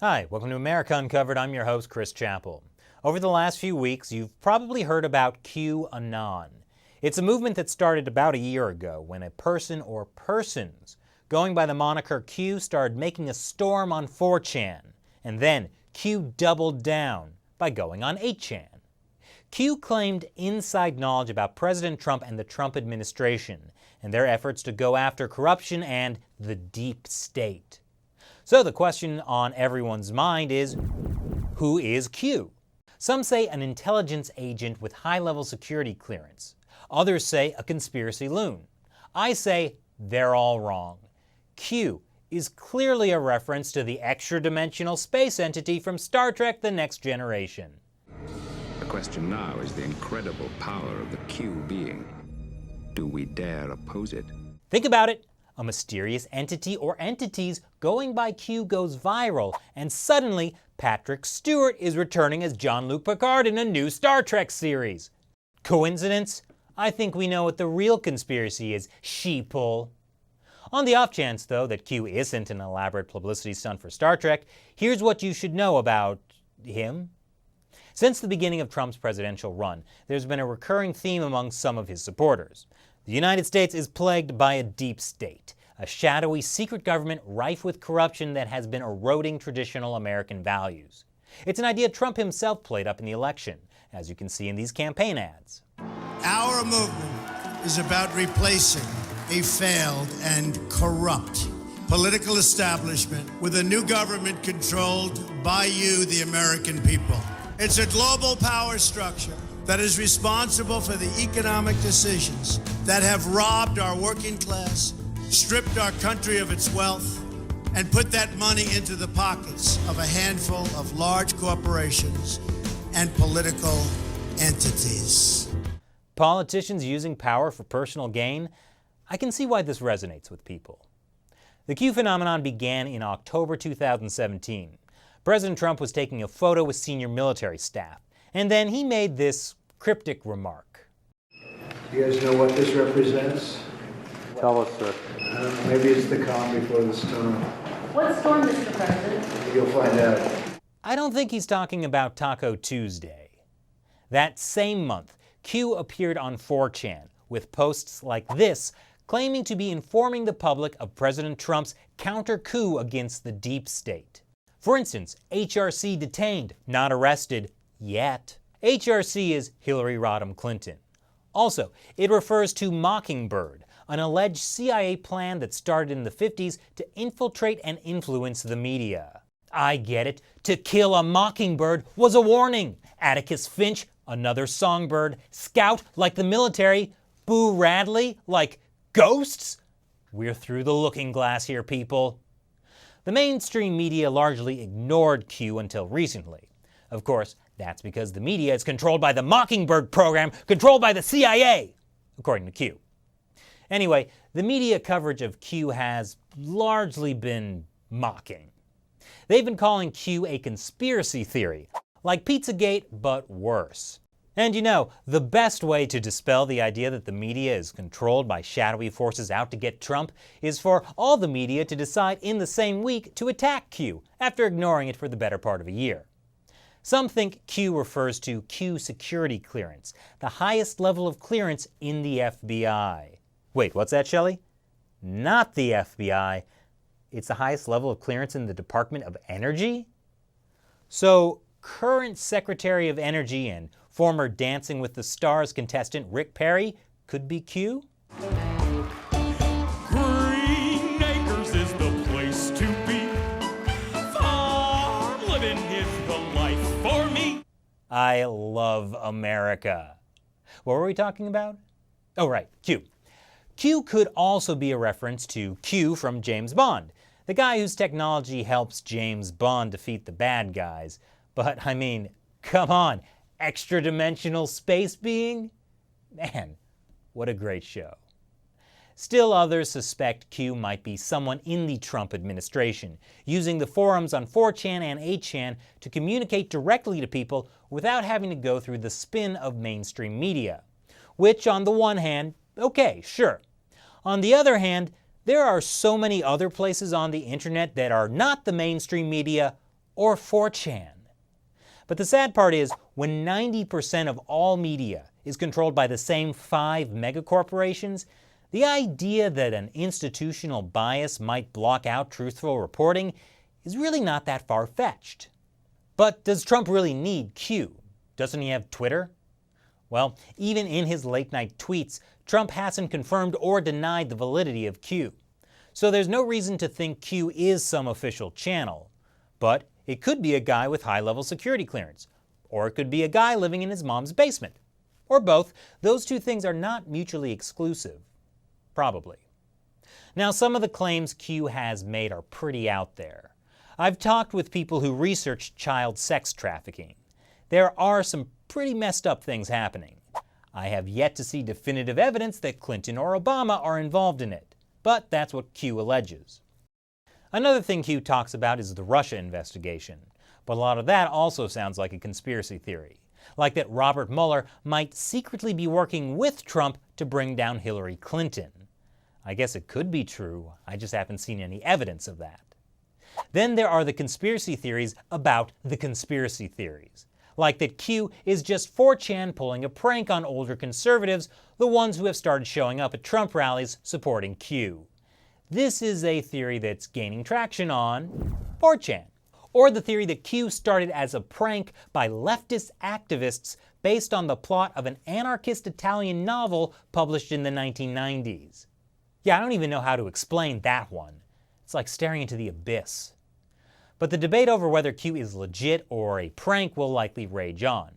Hi, welcome to America Uncovered. I'm your host, Chris Chappell. Over the last few weeks, you've probably heard about QAnon. It's a movement that started about a year ago when a person or persons going by the moniker Q started making a storm on 4chan, and then Q doubled down by going on 8chan. Q claimed inside knowledge about President Trump and the Trump administration and their efforts to go after corruption and the deep state. So the question on everyone's mind is, who is Q? Some say an intelligence agent with high-level security clearance. Others say a conspiracy loon. I say they're all wrong. Q is clearly a reference to the extra-dimensional space entity from Star Trek: The Next Generation. The question now is the incredible power of the Q being. Do we dare oppose it? Think about it. A mysterious entity or entities going by Q goes viral, and suddenly Patrick Stewart is returning as Jean-Luc Picard in a new Star Trek series. Coincidence? I think we know what the real conspiracy is, sheeple. On the off chance, though, that Q isn't an elaborate publicity stunt for Star Trek, here's what you should know about him. Since the beginning of Trump's presidential run, there's been a recurring theme among some of his supporters. The United States is plagued by a deep state, a shadowy secret government rife with corruption that has been eroding traditional American values. It's an idea Trump himself played up in the election, as you can see in these campaign ads. Our movement is about replacing a failed and corrupt political establishment with a new government controlled by you, the American people. It's a global power structure that is responsible for the economic decisions that have robbed our working class, stripped our country of its wealth, and put that money into the pockets of a handful of large corporations and political entities. Politicians using power for personal gain? I can see why this resonates with people. The Q phenomenon began in October 2017. President Trump was taking a photo with senior military staff, and then he made this cryptic remark. You guys know what this represents? Tell us, sir. Maybe it's the calm before the storm. What storm, Mr. President? You'll find out. I don't think he's talking about Taco Tuesday. That same month, Q appeared on 4chan with posts like this, claiming to be informing the public of President Trump's counter-coup against the deep state. For instance, HRC detained, not arrested, yet. HRC is Hillary Rodham Clinton. Also, it refers to Mockingbird, an alleged CIA plan that started in the 50s to infiltrate and influence the media. I get it. To kill a mockingbird was a warning. Atticus Finch, another songbird. Scout, like the military. Boo Radley, like ghosts? We're through the looking glass here, people. The mainstream media largely ignored Q until recently. Of course, that's because the media is controlled by the Mockingbird program, controlled by the CIA, according to Q. Anyway, the media coverage of Q has largely been mocking. They've been calling Q a conspiracy theory, like Pizzagate, but worse. And you know, the best way to dispel the idea that the media is controlled by shadowy forces out to get Trump is for all the media to decide in the same week to attack Q, after ignoring it for the better part of a year. Some think Q refers to Q security clearance, the highest level of clearance in the FBI. Wait, what's that, Shelley? Not the FBI. It's the highest level of clearance in the Department of Energy? So, current Secretary of Energy and former Dancing with the Stars contestant Rick Perry could be Q? Green Acres is the place to be. Farm living is the life for me. I love America. What were we talking about? Oh, right, Q. Q could also be a reference to Q from James Bond, the guy whose technology helps James Bond defeat the bad guys. But, I mean, come on, extra-dimensional space being? Man, what a great show. Still others suspect Q might be someone in the Trump administration, using the forums on 4chan and 8chan to communicate directly to people without having to go through the spin of mainstream media. Which, on the one hand, okay, sure. On the other hand, there are so many other places on the internet that are not the mainstream media or 4chan. But the sad part is, when 90% of all media is controlled by the same 5 megacorporations, the idea that an institutional bias might block out truthful reporting is really not that far-fetched. But does Trump really need Q? Doesn't he have Twitter? Well, even in his late-night tweets, Trump hasn't confirmed or denied the validity of Q. So there's no reason to think Q is some official channel. But it could be a guy with high-level security clearance. Or it could be a guy living in his mom's basement. Or both. Those two things are not mutually exclusive. Probably. Now, some of the claims Q has made are pretty out there. I've talked with people who research child sex trafficking. There are some pretty messed up things happening. I have yet to see definitive evidence that Clinton or Obama are involved in it, but that's what Q alleges. Another thing Q talks about is the Russia investigation, but a lot of that also sounds like a conspiracy theory, like that Robert Mueller might secretly be working with Trump to bring down Hillary Clinton. I guess it could be true, I just haven't seen any evidence of that. Then there are the conspiracy theories about the conspiracy theories, like that Q is just 4chan pulling a prank on older conservatives, the ones who have started showing up at Trump rallies supporting Q. This is a theory that's gaining traction on 4chan. Or the theory that Q started as a prank by leftist activists based on the plot of an anarchist Italian novel published in the 1990s. Yeah, I don't even know how to explain that one. It's like staring into the abyss. But the debate over whether Q is legit or a prank will likely rage on.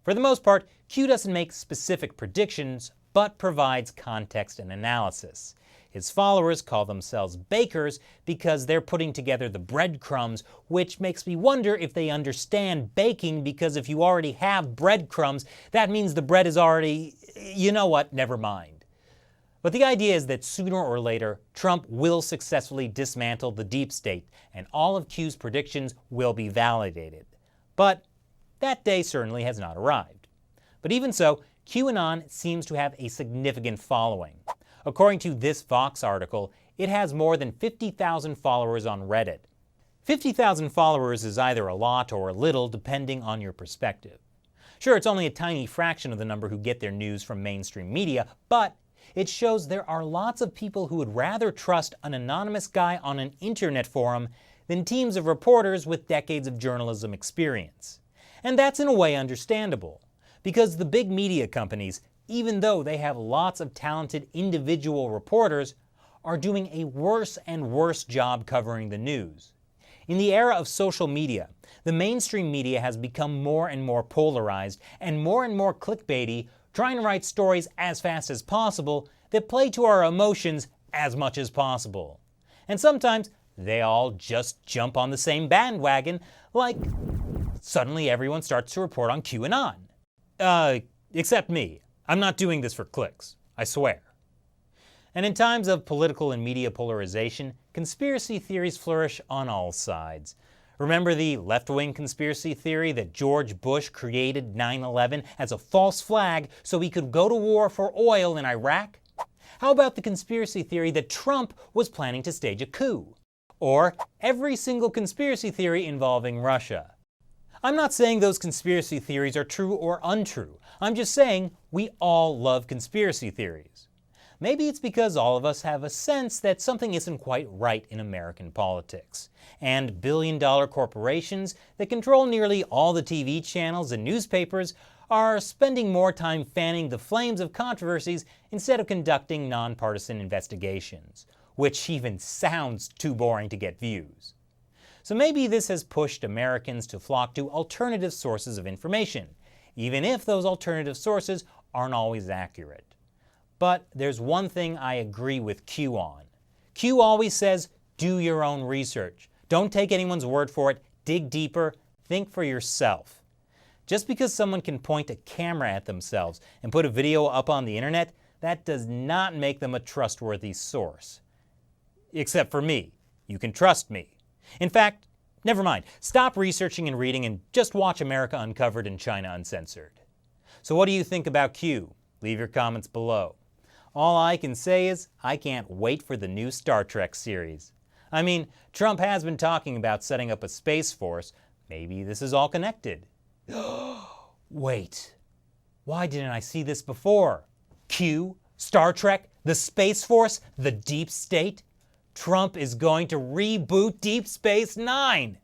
For the most part, Q doesn't make specific predictions, but provides context and analysis. His followers call themselves bakers because they're putting together the breadcrumbs, which makes me wonder if they understand baking, because if you already have breadcrumbs, that means the bread is already, you know what, never mind. But the idea is that sooner or later, Trump will successfully dismantle the deep state, and all of Q's predictions will be validated. But that day certainly has not arrived. But even so, QAnon seems to have a significant following. According to this Vox article, it has more than 50,000 followers on Reddit. 50,000 followers is either a lot or a little, depending on your perspective. Sure, it's only a tiny fraction of the number who get their news from mainstream media, but it shows there are lots of people who would rather trust an anonymous guy on an internet forum than teams of reporters with decades of journalism experience. And that's in a way understandable, because the big media companies, even though they have lots of talented individual reporters, are doing a worse and worse job covering the news. In the era of social media, the mainstream media has become more and more polarized and more clickbaity, trying to write stories as fast as possible that play to our emotions as much as possible. And sometimes they all just jump on the same bandwagon, like suddenly everyone starts to report on QAnon. Except me. I'm not doing this for clicks, I swear. And in times of political and media polarization, conspiracy theories flourish on all sides. Remember the left-wing conspiracy theory that George Bush created 9/11 as a false flag so he could go to war for oil in Iraq? How about the conspiracy theory that Trump was planning to stage a coup? Or every single conspiracy theory involving Russia? I'm not saying those conspiracy theories are true or untrue. I'm just saying we all love conspiracy theories. Maybe it's because all of us have a sense that something isn't quite right in American politics. And billion-dollar corporations that control nearly all the TV channels and newspapers are spending more time fanning the flames of controversies instead of conducting nonpartisan investigations, which even sounds too boring to get views. So maybe this has pushed Americans to flock to alternative sources of information, even if those alternative sources aren't always accurate. But there's one thing I agree with Q on. Q always says, do your own research. Don't take anyone's word for it. Dig deeper. Think for yourself. Just because someone can point a camera at themselves and put a video up on the internet, that does not make them a trustworthy source. Except for me. You can trust me. In fact, never mind. Stop researching and reading and just watch America Uncovered and China Uncensored. So what do you think about Q? Leave your comments below. All I can say is I can't wait for the new Star Trek series. I mean, Trump has been talking about setting up a space force. Maybe this is all connected. Wait, why didn't I see this before? Q, Star Trek, the Space Force, the Deep State? Trump is going to reboot Deep Space Nine.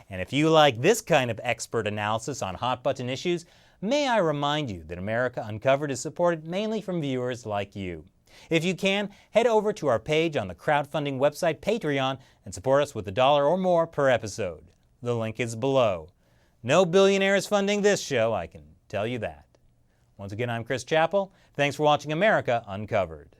And if you like this kind of expert analysis on hot-button issues, may I remind you that America Uncovered is supported mainly from viewers like you. If you can, head over to our page on the crowdfunding website Patreon and support us with $1 or more per episode. The link is below. No billionaires funding this show, I can tell you that. Once again, I'm Chris Chappell. Thanks for watching America Uncovered.